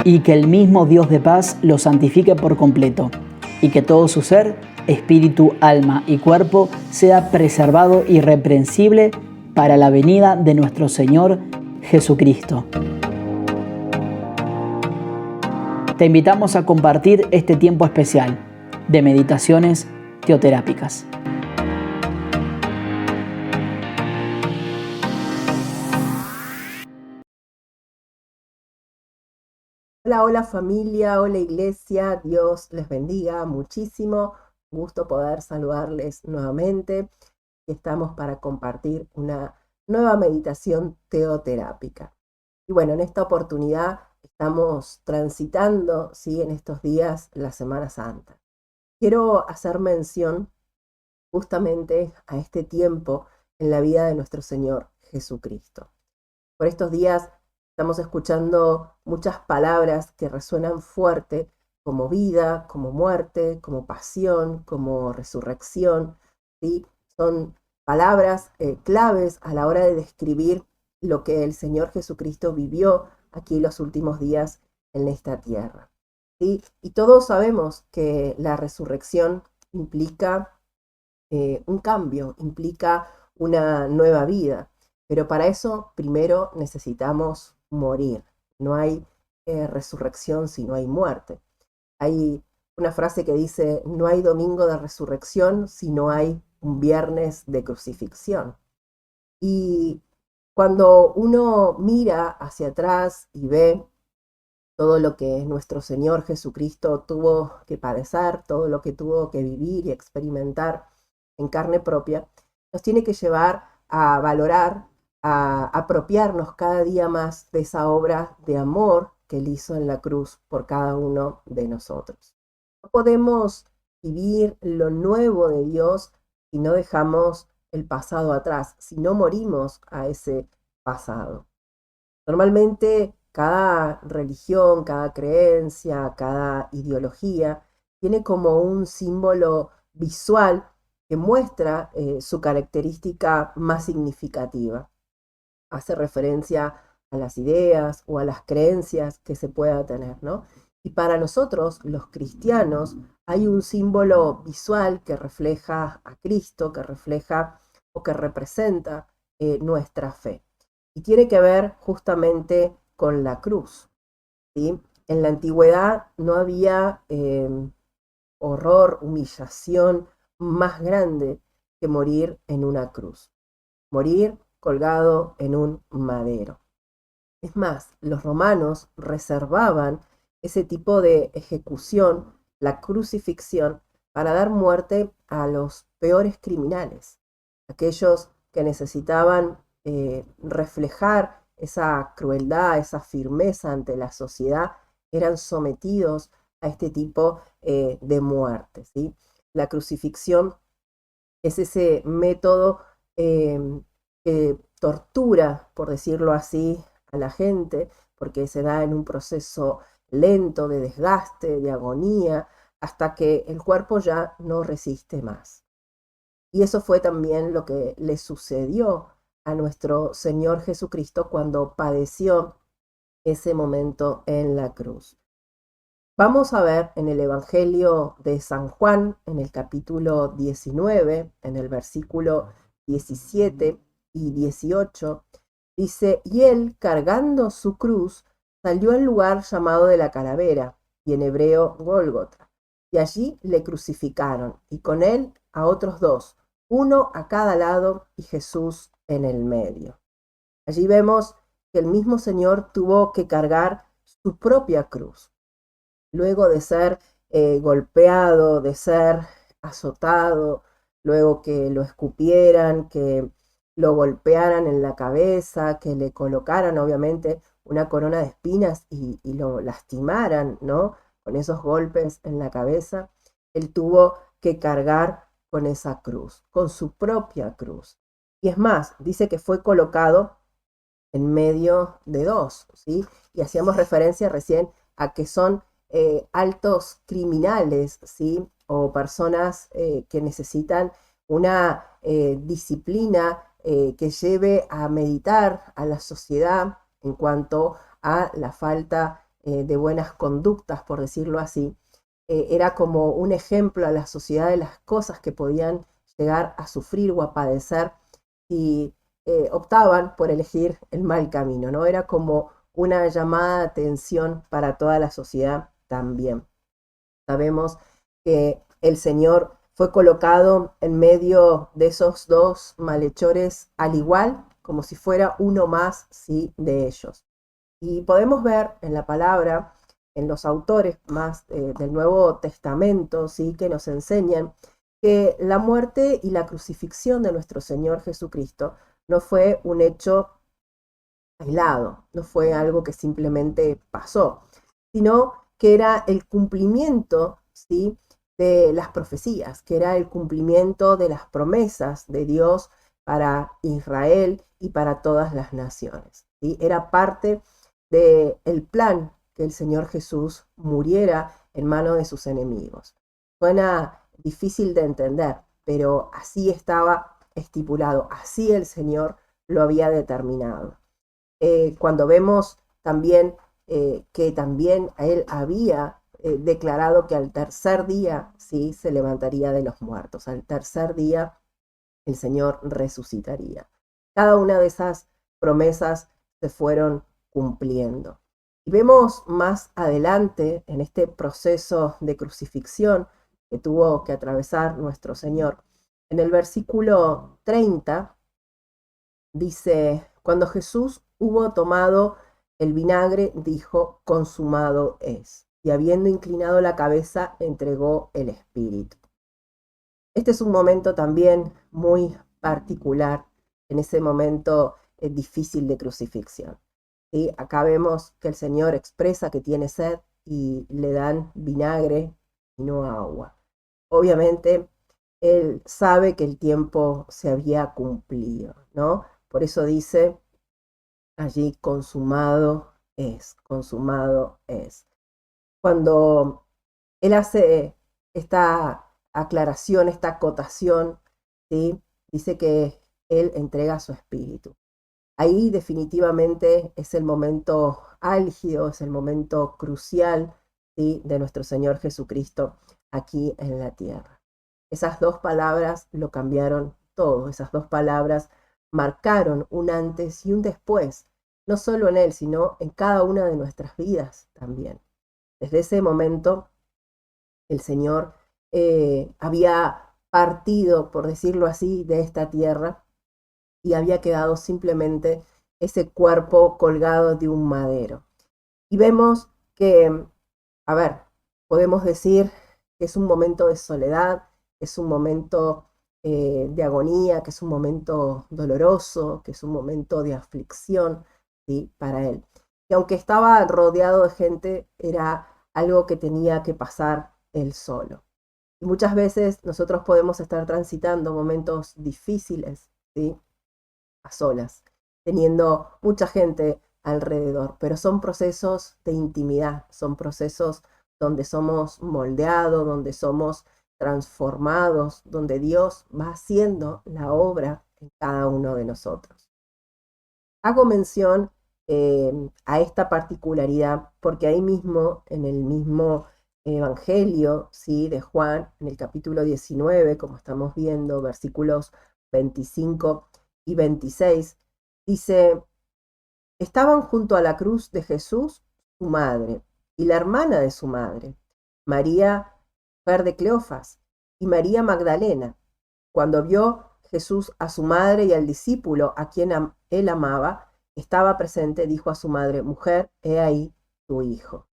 y que el mismo Dios de paz los santifique por completo, y que todo su ser, espíritu, alma y cuerpo sea preservado irreprensible para la venida de nuestro Señor Jesucristo. Te invitamos a compartir este tiempo especial de meditaciones teoterápicas. Hola, hola familia, hola iglesia, Dios les bendiga muchísimo. Gusto poder saludarles nuevamente. Estamos para compartir una nueva meditación teoterápica. Y bueno, en esta oportunidad estamos transitando, ¿sí?, en estos días la Semana Santa. Quiero hacer mención justamente a este tiempo en la vida de nuestro Señor Jesucristo. Por estos días estamos escuchando muchas palabras que resuenan fuerte, como vida, como muerte, como pasión, como resurrección, ¿sí? Son palabras claves a la hora de describir lo que el Señor Jesucristo vivió aquí los últimos días en esta tierra, ¿sí? Y todos sabemos que la resurrección implica un cambio, implica una nueva vida. Pero para eso primero necesitamos morir. No hay resurrección si no hay muerte. Hay una frase que dice, no hay domingo de resurrección si no hay un viernes de crucifixión. Y cuando uno mira hacia atrás y ve todo lo que nuestro Señor Jesucristo tuvo que padecer, todo lo que tuvo que vivir y experimentar en carne propia, nos tiene que llevar a valorar, a apropiarnos cada día más de esa obra de amor que Él hizo en la cruz por cada uno de nosotros. No podemos vivir lo nuevo de Dios si no dejamos el pasado atrás, si no morimos a ese pasado. Normalmente cada religión, cada creencia, cada ideología tiene como un símbolo visual que muestra su característica más significativa. Hace referencia a las ideas o a las creencias que se pueda tener, ¿no? Y para nosotros, los cristianos, hay un símbolo visual que refleja a Cristo, que refleja o que representa nuestra fe. Y tiene que ver justamente con la cruz, ¿sí? En la antigüedad no había horror, humillación más grande que morir en una cruz, morir colgado en un madero. Es más, los romanos reservaban ese tipo de ejecución, la crucifixión, para dar muerte a los peores criminales, aquellos que necesitaban reflejar esa crueldad, esa firmeza ante la sociedad, eran sometidos a este tipo de muerte, ¿sí? La crucifixión es ese método que tortura, por decirlo así, a la gente, porque se da en un proceso lento de desgaste, de agonía, hasta que el cuerpo ya no resiste más. Y eso fue también lo que le sucedió a nuestro Señor Jesucristo cuando padeció ese momento en la cruz. Vamos a ver en el Evangelio de San Juan, en el capítulo 19, en el versículo 17 y 18, dice, y él, cargando su cruz, salió al lugar llamado de la calavera, y en hebreo Gólgota, y allí le crucificaron, y con él a otros dos, uno a cada lado y Jesús en el medio. Allí vemos que el mismo Señor tuvo que cargar su propia cruz luego de ser golpeado, de ser azotado, luego que lo escupieran, que lo golpearan en la cabeza, que le colocaran obviamente una corona de espinas y lo lastimaran, ¿no? Con esos golpes en la cabeza, él tuvo que cargar con esa cruz, con su propia cruz. Y es más, dice que fue colocado en medio de dos, ¿sí? Y hacíamos referencia recién a que son altos criminales, ¿sí? O personas que necesitan una disciplina que lleve a meditar a la sociedad en cuanto a la falta de buenas conductas, por decirlo así, era como un ejemplo a la sociedad de las cosas que podían llegar a sufrir o a padecer si optaban por elegir el mal camino, ¿no? Era como una llamada de atención para toda la sociedad también. Sabemos que el Señor fue colocado en medio de esos dos malhechores al igual, como si fuera uno más, sí, de ellos. Y podemos ver en la palabra, en los autores más del Nuevo Testamento, sí, que nos enseñan que la muerte y la crucifixión de nuestro Señor Jesucristo no fue un hecho aislado, no fue algo que simplemente pasó, sino que era el cumplimiento, ¿sí?, de las profecías, que era el cumplimiento de las promesas de Dios para Israel y para todas las naciones, ¿sí? Era parte del plan que el Señor Jesús muriera en manos de sus enemigos. Suena difícil de entender, pero así estaba estipulado, así el Señor lo había determinado. Cuando vemos también que también él había declarado que al tercer día sí se levantaría de los muertos, al tercer día el Señor resucitaría. Cada una de esas promesas se fueron cumpliendo. Y vemos más adelante en este proceso de crucifixión que tuvo que atravesar nuestro Señor. En el versículo 30 dice, cuando Jesús hubo tomado el vinagre, dijo, consumado es. Y habiendo inclinado la cabeza, entregó el espíritu. Este es un momento también muy particular, en ese momento difícil de crucifixión. ¿Sí? Acá vemos que el Señor expresa que tiene sed y le dan vinagre y no agua. Obviamente, Él sabe que el tiempo se había cumplido, ¿no? Por eso dice allí, consumado es, consumado es. Cuando Él hace esta aclaración, esta acotación, ¿sí?, dice que Él entrega su espíritu. Ahí definitivamente es el momento álgido, es el momento crucial, ¿sí?, de nuestro Señor Jesucristo aquí en la tierra. Esas dos palabras lo cambiaron todo, esas dos palabras marcaron un antes y un después, no solo en Él, sino en cada una de nuestras vidas también. Desde ese momento, el Señor había partido, por decirlo así, de esta tierra y había quedado simplemente ese cuerpo colgado de un madero. Y vemos que, a ver, podemos decir que es un momento de soledad, es un momento de agonía, que es un momento doloroso, que es un momento de aflicción, ¿sí?, para él. Y aunque estaba rodeado de gente, era algo que tenía que pasar él solo. Y muchas veces nosotros podemos estar transitando momentos difíciles, ¿sí?, a solas, teniendo mucha gente alrededor, pero son procesos de intimidad, son procesos donde somos moldeados, donde somos transformados, donde Dios va haciendo la obra en cada uno de nosotros. Hago mención a esta particularidad porque ahí mismo, en el mismo Evangelio, ¿sí?, de Juan, en el capítulo 19, como estamos viendo, versículos 25 y 26, dice, estaban junto a la cruz de Jesús su madre y la hermana de su madre, María, mujer de Cleofas, y María Magdalena. Cuando vio Jesús a su madre y al discípulo a quien él amaba, estaba presente, dijo a su madre, mujer, he ahí tu hijo.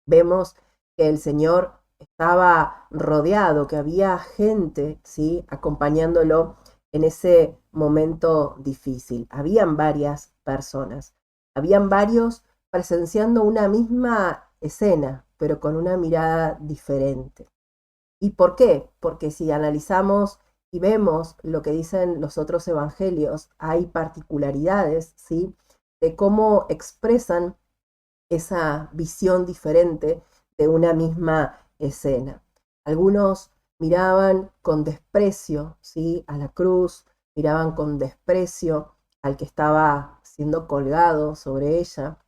Vemos que el Señor estaba rodeado, que había gente, ¿sí?, acompañándolo en ese momento difícil. Habían varias personas, habían varios presenciando una misma escena, pero con una mirada diferente. ¿Y por qué? Porque si analizamos y vemos lo que dicen los otros evangelios, hay particularidades, ¿sí?, de cómo expresan esa visión diferente de una misma escena. Algunos miraban con desprecio, ¿sí?, a la cruz, miraban con desprecio al que estaba siendo colgado sobre ella,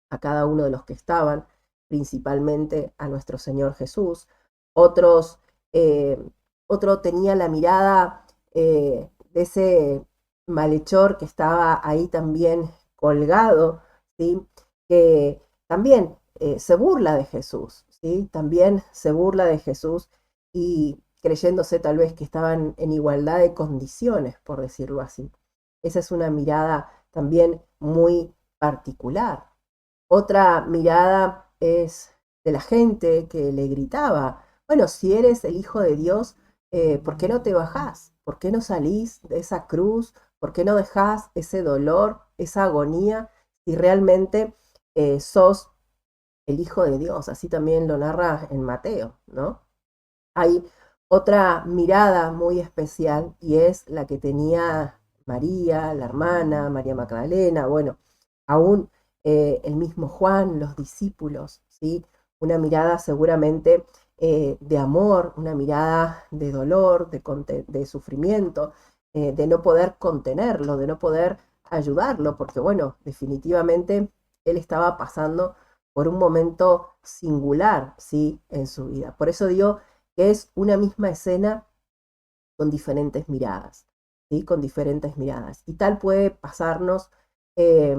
a cada uno de los que estaban, principalmente a nuestro Señor Jesús. Otros, otro tenía la mirada de ese malhechor que estaba ahí también colgado, ¿sí? Que también se burla de Jesús, ¿sí? También se burla de Jesús y creyéndose tal vez que estaban en igualdad de condiciones, por decirlo así. Esa es una mirada también muy particular. Otra mirada es de la gente que le gritaba, bueno, si eres el Hijo de Dios, ¿por qué no te bajás? ¿Por qué no salís de esa cruz? ¿Por qué no dejás ese dolor, esa agonía, si realmente sos el Hijo de Dios? Así también lo narra en Mateo, ¿no? Hay otra mirada muy especial y es la que tenía María, la hermana, María Magdalena, bueno, aún el mismo Juan, los discípulos, ¿sí? Una mirada seguramente de amor, una mirada de dolor, de sufrimiento, de no poder contenerlo, de no poder ayudarlo, porque bueno, definitivamente él estaba pasando por un momento singular, ¿sí? En su vida. Por eso digo que es una misma escena con diferentes miradas, ¿sí? Con diferentes miradas. Y tal puede pasarnos eh,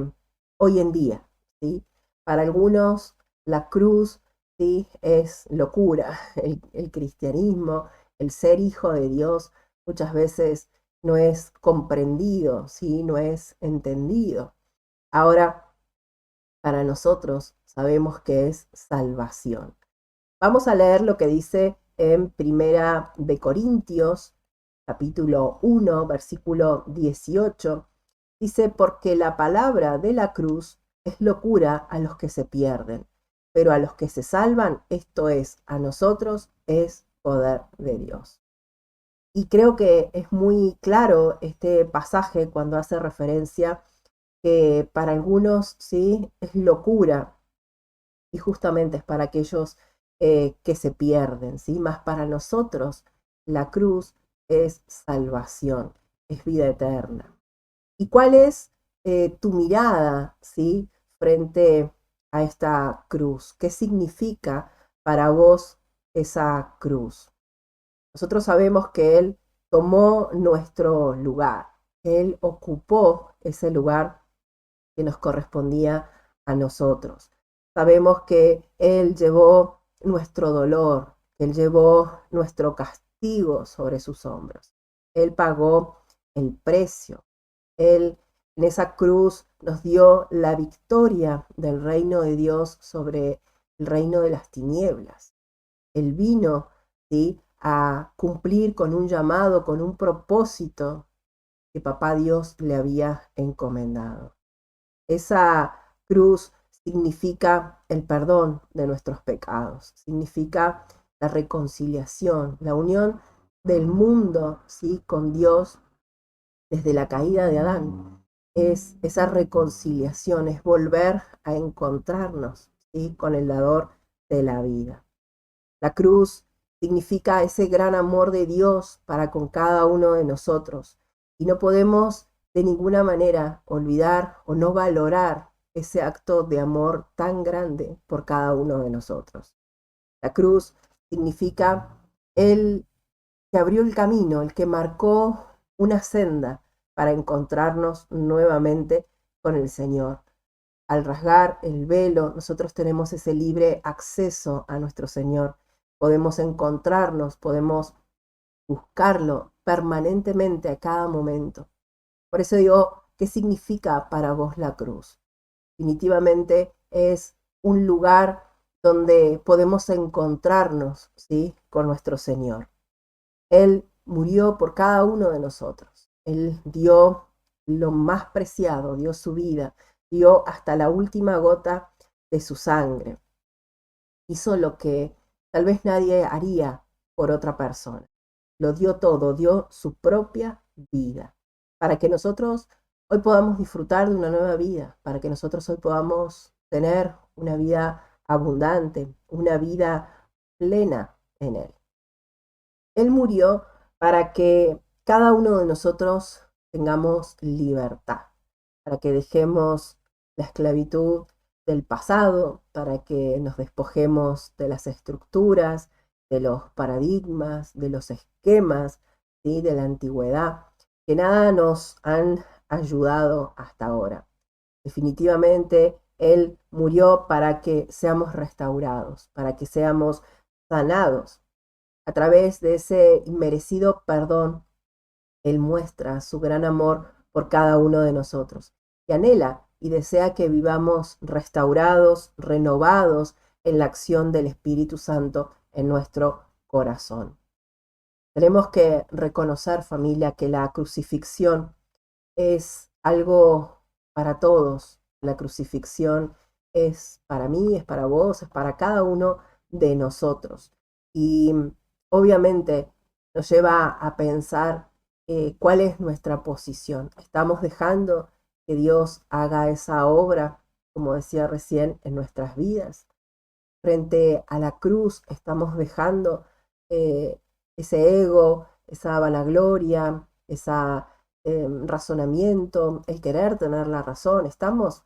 hoy en día, ¿sí? Para algunos la cruz, ¿sí? Es locura. El cristianismo, el ser hijo de Dios, muchas veces no es comprendido, ¿sí? No es entendido. Ahora, para nosotros sabemos que es salvación. Vamos a leer lo que dice en Primera de Corintios, capítulo 1, versículo 18. Dice, porque la palabra de la cruz es locura a los que se pierden, pero a los que se salvan, esto es, a nosotros, es poder de Dios. Y creo que es muy claro este pasaje cuando hace referencia que para algunos, sí, es locura y justamente es para aquellos que se pierden, ¿sí? Más para nosotros la cruz es salvación, es vida eterna. ¿Y cuál es tu mirada, ¿sí? Frente a esta cruz? ¿Qué significa para vos esa cruz? Nosotros sabemos que Él tomó nuestro lugar, Él ocupó ese lugar que nos correspondía a nosotros. Sabemos que Él llevó nuestro dolor, Él llevó nuestro castigo sobre sus hombros. Él pagó el precio. Él en esa cruz nos dio la victoria del reino de Dios sobre el reino de las tinieblas. Él vino, ¿sí? A cumplir con un llamado, con un propósito que Papá Dios le había encomendado. Esa cruz significa el perdón de nuestros pecados, significa la reconciliación, la unión del mundo, ¿sí? Con Dios desde la caída de Adán. Es esa reconciliación, es volver a encontrarnos, ¿sí? Con el dador de la vida. La cruz significa ese gran amor de Dios para con cada uno de nosotros. Y no podemos de ninguna manera olvidar o no valorar ese acto de amor tan grande por cada uno de nosotros. La cruz significa el que abrió el camino, el que marcó una senda para encontrarnos nuevamente con el Señor. Al rasgar el velo, nosotros tenemos ese libre acceso a nuestro Señor. Podemos encontrarnos, podemos buscarlo permanentemente a cada momento. Por eso digo, ¿qué significa para vos la cruz? Definitivamente es un lugar donde podemos encontrarnos, ¿sí? Con nuestro Señor. Él murió por cada uno de nosotros. Él dio lo más preciado, dio su vida, dio hasta la última gota de su sangre. Hizo lo que tal vez nadie haría por otra persona. Lo dio todo, dio su propia vida, para que nosotros hoy podamos disfrutar de una nueva vida, para que nosotros hoy podamos tener una vida abundante, una vida plena en Él. Él murió para que cada uno de nosotros tengamos libertad, para que dejemos la esclavitud del pasado, para que nos despojemos de las estructuras, de los paradigmas, de los esquemas, ¿sí? De la antigüedad, que nada nos han ayudado hasta ahora. Definitivamente, Él murió para que seamos restaurados, para que seamos sanados. A través de ese inmerecido perdón, Él muestra su gran amor por cada uno de nosotros y anhela y desea que vivamos restaurados, renovados en la acción del Espíritu Santo en nuestro corazón. Tenemos que reconocer, familia, que la crucifixión es algo para todos. La crucifixión es para mí, es para vos, es para cada uno de nosotros. Y obviamente nos lleva a pensar cuál es nuestra posición. ¿Estamos dejando que Dios haga esa obra, como decía recién, en nuestras vidas? Frente a la cruz estamos dejando ese ego, esa vanagloria, esa razonamiento, el querer tener la razón. Estamos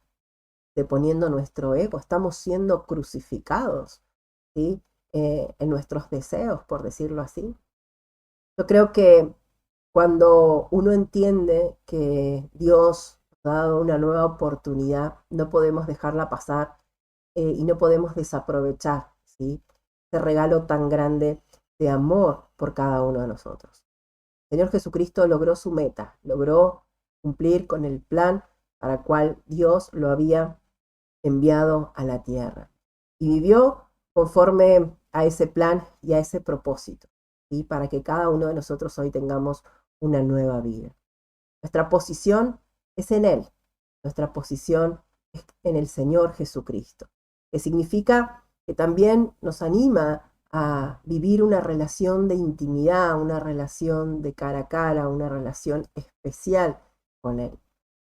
deponiendo nuestro ego, estamos siendo crucificados, ¿sí? En nuestros deseos, por decirlo así. Yo creo que cuando uno entiende que Dios nos ha dado una nueva oportunidad, no podemos dejarla pasar y no podemos desaprovechar, ¿sí? Ese regalo tan grande de amor por cada uno de nosotros. El Señor Jesucristo logró su meta, logró cumplir con el plan para el cual Dios lo había enviado a la tierra. Y vivió conforme a ese plan y a ese propósito, ¿sí? Para que cada uno de nosotros hoy tengamos una nueva vida. Nuestra posición es en Él, nuestra posición es en el Señor Jesucristo, que significa que también nos anima a vivir una relación de intimidad, una relación de cara a cara, una relación especial con Él,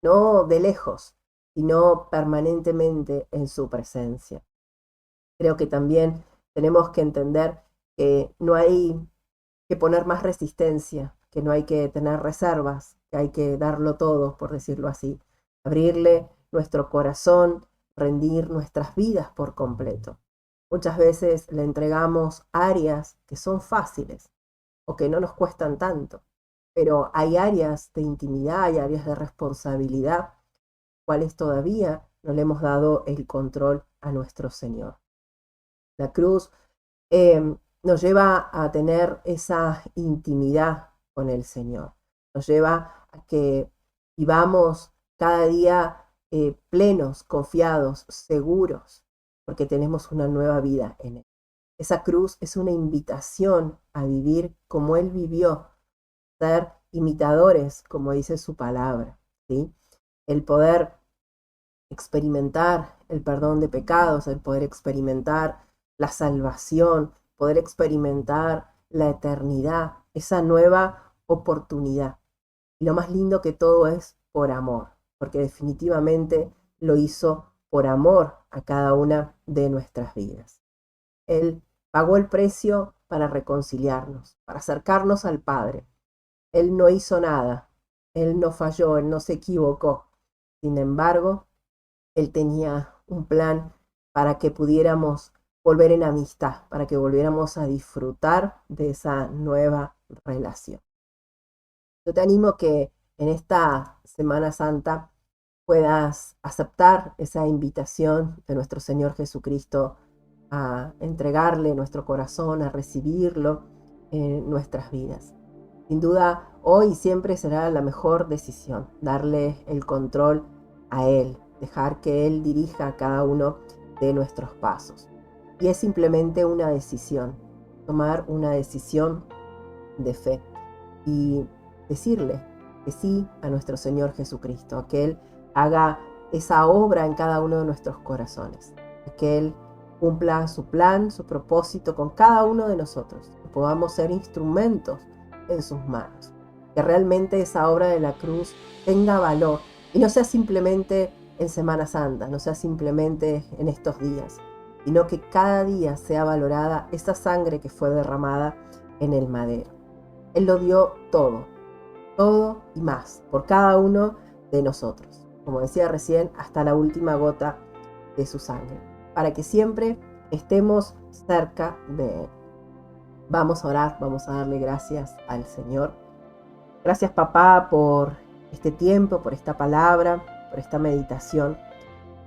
no de lejos, sino permanentemente en su presencia. Creo que también tenemos que entender que no hay que poner más resistencia, que no hay que tener reservas, que hay que darlo todo, por decirlo así, abrirle nuestro corazón, rendir nuestras vidas por completo. Muchas veces le entregamos áreas que son fáciles o que no nos cuestan tanto, pero hay áreas de intimidad, hay áreas de responsabilidad, cuales todavía no le hemos dado el control a nuestro Señor. La cruz nos lleva a tener esa intimidad con el Señor. Nos lleva a que vivamos cada día plenos, confiados, seguros, porque tenemos una nueva vida en Él. Esa cruz es una invitación a vivir como Él vivió, ser imitadores, como dice su palabra, ¿sí? El poder experimentar el perdón de pecados, el poder experimentar la salvación, poder experimentar la eternidad, esa nueva oportunidad. Y lo más lindo que todo es por amor, porque definitivamente lo hizo por amor a cada una de nuestras vidas. Él pagó el precio para reconciliarnos, para acercarnos al Padre. Él no hizo nada, Él no falló, Él no se equivocó. Sin embargo, Él tenía un plan para que pudiéramos volver en amistad, para que volviéramos a disfrutar de esa nueva relación. Yo te animo que en esta Semana Santa puedas aceptar esa invitación de nuestro Señor Jesucristo a entregarle nuestro corazón, a recibirlo en nuestras vidas. Sin duda, hoy y siempre será la mejor decisión, darle el control a Él, dejar que Él dirija cada uno de nuestros pasos. Y es simplemente una decisión, tomar una decisión de fe y decirle que sí a nuestro Señor Jesucristo, a que Él haga esa obra en cada uno de nuestros corazones, a que Él cumpla su plan, su propósito con cada uno de nosotros, que podamos ser instrumentos en sus manos, que realmente esa obra de la cruz tenga valor y no sea simplemente en Semana Santa, no sea simplemente en estos días, sino que cada día sea valorada esa sangre que fue derramada en el madero. Él lo dio todo, todo y más, por cada uno de nosotros. Como decía recién, hasta la última gota de su sangre, para que siempre estemos cerca de Él. Vamos a orar, vamos a darle gracias al Señor. Gracias, papá, por este tiempo, por esta palabra, por esta meditación,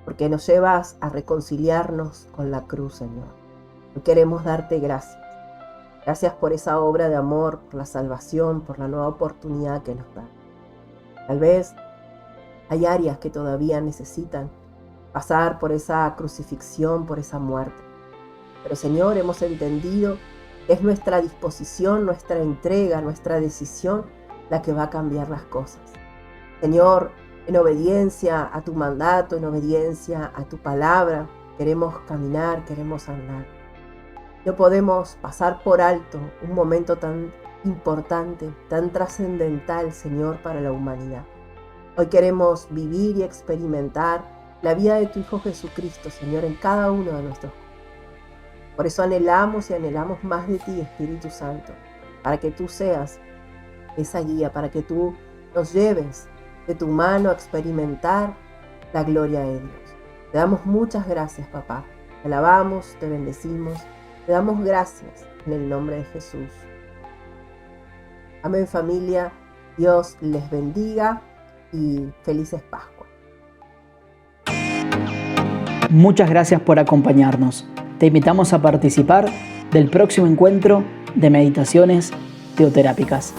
porque nos llevas a reconciliarnos con la cruz, Señor. Hoy queremos darte gracias. Gracias por esa obra de amor, por la salvación, por la nueva oportunidad que nos da. Tal vez hay áreas que todavía necesitan pasar por esa crucifixión, por esa muerte. Pero, Señor, hemos entendido que es nuestra disposición, nuestra entrega, nuestra decisión la que va a cambiar las cosas. Señor, en obediencia a tu mandato, en obediencia a tu palabra, queremos caminar, queremos andar. No podemos pasar por alto un momento tan importante, tan trascendental, Señor, para la humanidad. Hoy queremos vivir y experimentar la vida de tu Hijo Jesucristo, Señor, en cada uno de nuestros cuerpos. Por eso anhelamos y anhelamos más de ti, Espíritu Santo, para que tú seas esa guía, para que tú nos lleves de tu mano a experimentar la gloria de Dios. Te damos muchas gracias, papá. Te alabamos, te bendecimos, te damos gracias en el nombre de Jesús. Amén, familia. Dios les bendiga y felices Pascuas. Muchas gracias por acompañarnos. Te invitamos a participar del próximo encuentro de Meditaciones Teoterápicas.